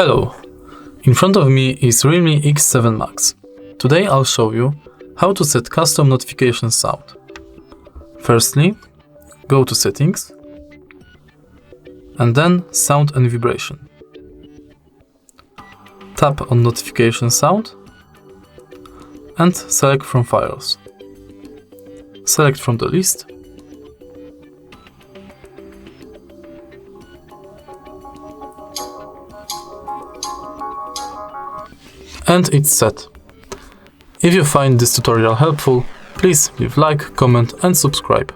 Hello, in front of me is Realme X7 Max. Today I'll show you how to set custom notification sound. Firstly, go to Settings and then Sound and Vibration. Tap on Notification Sound and select from Files. Select from the list and it's set. If you find this tutorial helpful, please leave like, comment and subscribe.